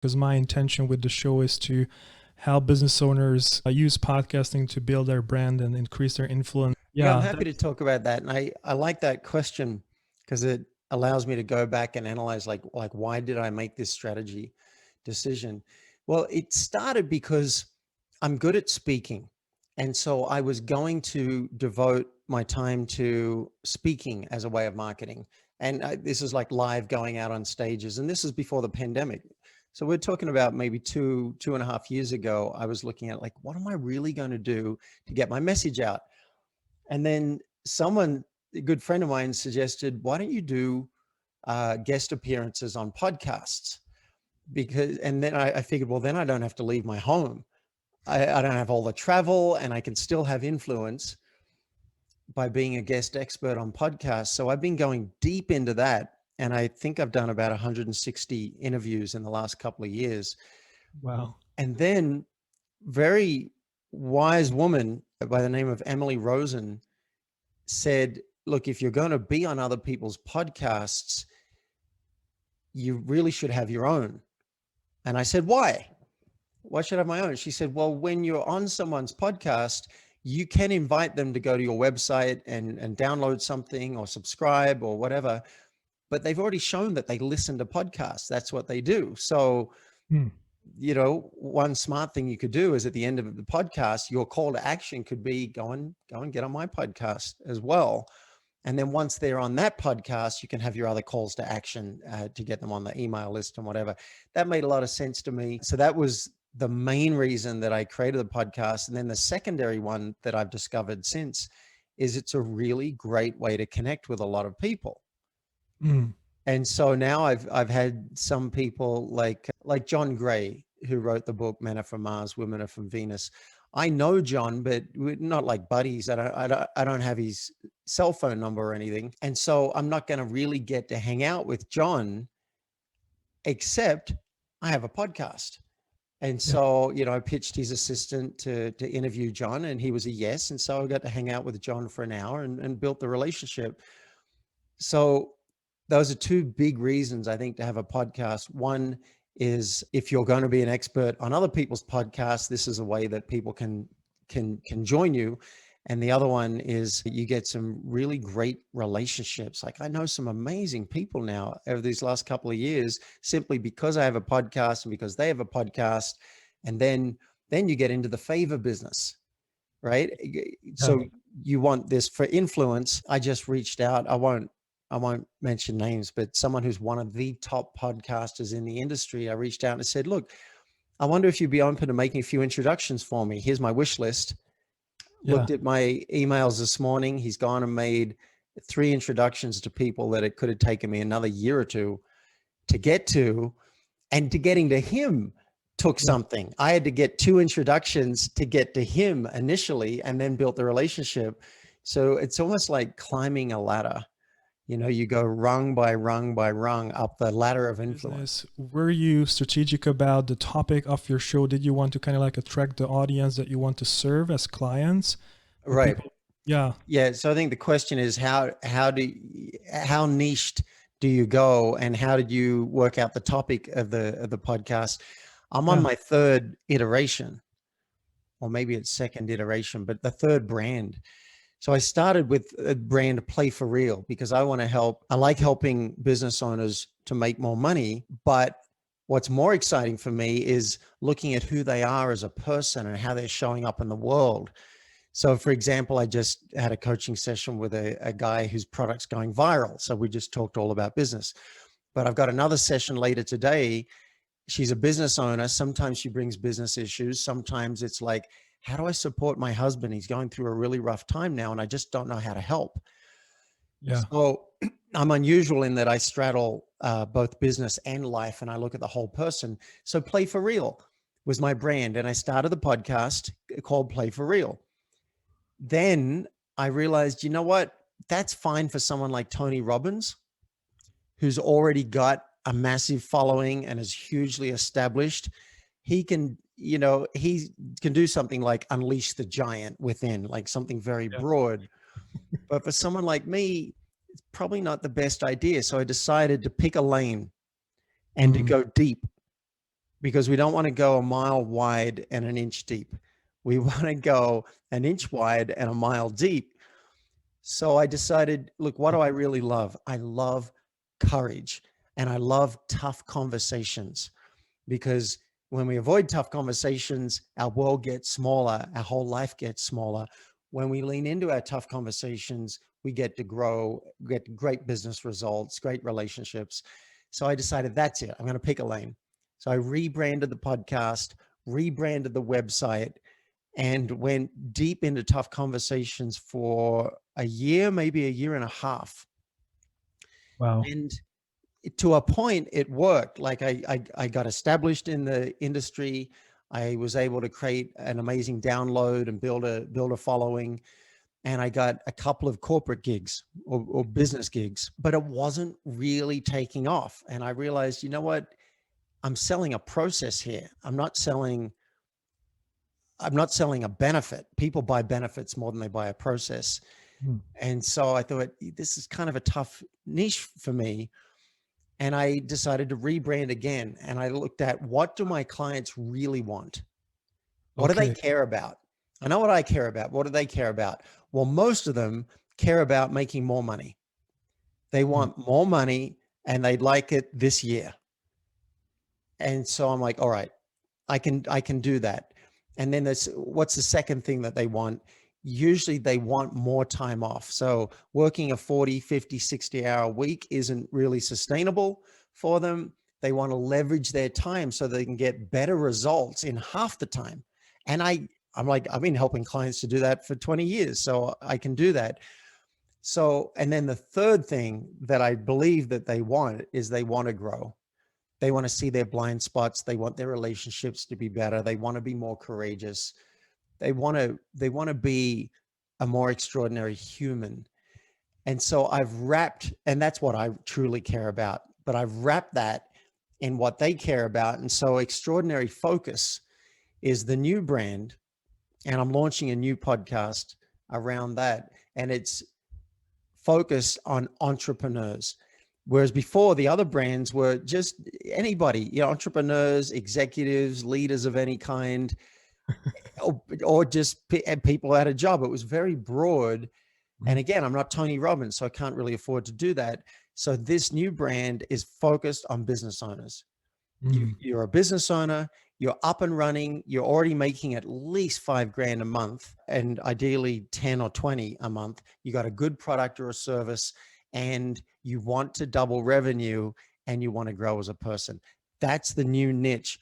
because my intention with the show is to help business owners use podcasting to build their brand and increase their influence. Yeah, I'm Yeah, happy to talk about that. And I like that question because it allows me to go back and analyze like why did I make this strategy decision? Well, it started because I'm good at speaking. And so I was going to devote my time to speaking as a way of marketing. And this is like live going out on stages. And this is before the pandemic. So we're talking about maybe 2.5 years ago. I was looking at like, what am I really going to do to get my message out? And then someone, a good friend of mine, suggested, why don't you do guest appearances on podcasts? Because, and then I figured, well, then I don't have to leave my home. I don't have all the travel, and I can still have influence by being a guest expert on podcasts. So I've been going deep into that. And I think I've done about 160 interviews in the last couple of years. wow. And then very wise woman by the name of Emily Rosen said, look, if you're going to be on other people's podcasts, you really should have your own. And I said, why? Why should I have my own? She said, well, when you're on someone's podcast, you can invite them to go to your website and download something or subscribe or whatever, but they've already shown that they listen to podcasts. That's what they do. So, you know, one smart thing you could do is at the end of the podcast, your call to action could be go and get on my podcast as well. And then once they're on that podcast, you can have your other calls to action to get them on the email list and whatever. That made a lot of sense to me. So that was the main reason that I created the podcast. And then the secondary one that I've discovered since is it's a really great way to connect with a lot of people. And so now I've had some people like John Gray, who wrote the book Men Are From Mars, Women Are From Venus. I know John, but we're not like buddies. I don't have his cell phone number or anything. And so I'm not going to really get to hang out with John, except I have a podcast. And so, you know, I pitched his assistant to interview John, and he was a yes. And so I got to hang out with John for an hour and built the relationship. So those are two big reasons, I think, to have a podcast. One is if you're going to be an expert on other people's podcasts, this is a way that people can join you. And the other one is you get some really great relationships. Like I know some amazing people now over these last couple of years, simply because I have a podcast and because they have a podcast. And then you get into the favor business, right? So you want this for influence. I just reached out. I won't mention names, but someone who's one of the top podcasters in the industry, I reached out and said, look, I wonder if you'd be open to making a few introductions for me. Here's my wish list. Looked at my emails this morning. He's gone and made 3 introductions to people that it could have taken me another year or two to get to, and to getting to him took something. I had to get 2 introductions to get to him initially, and then built the relationship. So it's almost like climbing a ladder. You know, you go rung by rung by rung up the ladder of influence. Were you strategic about the topic of your show? Did you want to kind of like attract the audience that you want to serve as clients? Right. Yeah. Yeah. So I think the question is how niched do you go, and how did you work out the topic of the podcast? I'm on my 3rd iteration, or maybe it's 2nd iteration, but the 3rd brand. So I started with a brand Play for Real because I want to help. I like helping business owners to make more money. But what's more exciting for me is looking at who they are as a person and how they're showing up in the world. So for example, I just had a coaching session with a guy whose product's going viral. So we just talked all about business. But I've got another session later today. She's a business owner. Sometimes she brings business issues. Sometimes it's like, how do I support my husband? He's going through a really rough time now, and I just don't know how to help. Yeah. So I'm unusual in that I straddle both business and life, and I look at the whole person. So Play for Real was my brand, and I started the podcast called Play for Real. Then I realized, you know what? That's fine for someone like Tony Robbins, who's already got a massive following and is hugely established. He can, you know, he can do something like unleash the giant within, like something very broad. But for someone like me, it's probably not the best idea. So I decided to pick a lane and to go deep. because we don't want to go a mile wide and an inch deep. We want to go an inch wide and a mile deep. So I decided, look, what do I really love? I love courage and I love tough conversations, because when we avoid tough conversations, our world gets smaller, our whole life gets smaller. When we lean into our tough conversations, we get to grow, get great business results, great relationships. So I decided that's it. I'm going to pick a lane. So I rebranded the podcast, rebranded the website, and went deep into tough conversations for a year, maybe a year and a half. Wow. And to a point, it worked. Like I got established in the industry. I was able to create an amazing download and build a following. And I got a couple of corporate gigs or business gigs, but it wasn't really taking off. And I realized, you know what? I'm selling a process here. I'm not selling a benefit. People buy benefits more than they buy a process. Mm. And so I thought, this is kind of a tough niche for me. And I decided to rebrand again. And I looked at, what do my clients really want? What do they Okay. care about? I know what I care about. What do they care about? Well, most of them care about making more money. They Mm. want more money and they'd like it this year. And so I'm like, all right, I can do that. And then what's the second thing that they want? Usually they want more time off. So working a 40, 50, 60-hour week isn't really sustainable for them. They want to leverage their time so they can get better results in half the time. And I'm like, I've been helping clients to do that for 20 years, so I can do that. So, and then the third thing that I believe that they want is they want to grow. They want to see their blind spots. They want their relationships to be better. They want to be more courageous. They want to be a more extraordinary human. And so I've wrapped, and that's what I truly care about, but I've wrapped that in what they care about. And so Extraordinary Focus is the new brand, and I'm launching a new podcast around that. And it's focused on entrepreneurs. Whereas before, the other brands were just anybody, entrepreneurs, executives, leaders of any kind, or just people at a job. It was very broad. And Mm. again, I'm not Tony Robbins, so I can't really afford to do that. So this new brand is focused on business owners. Mm. You're a business owner, you're up and running, you're already making at least $5,000 a month, and ideally 10 or 20 a month. You got a good product or a service, and you want to double revenue and you want to grow as a person. That's the new niche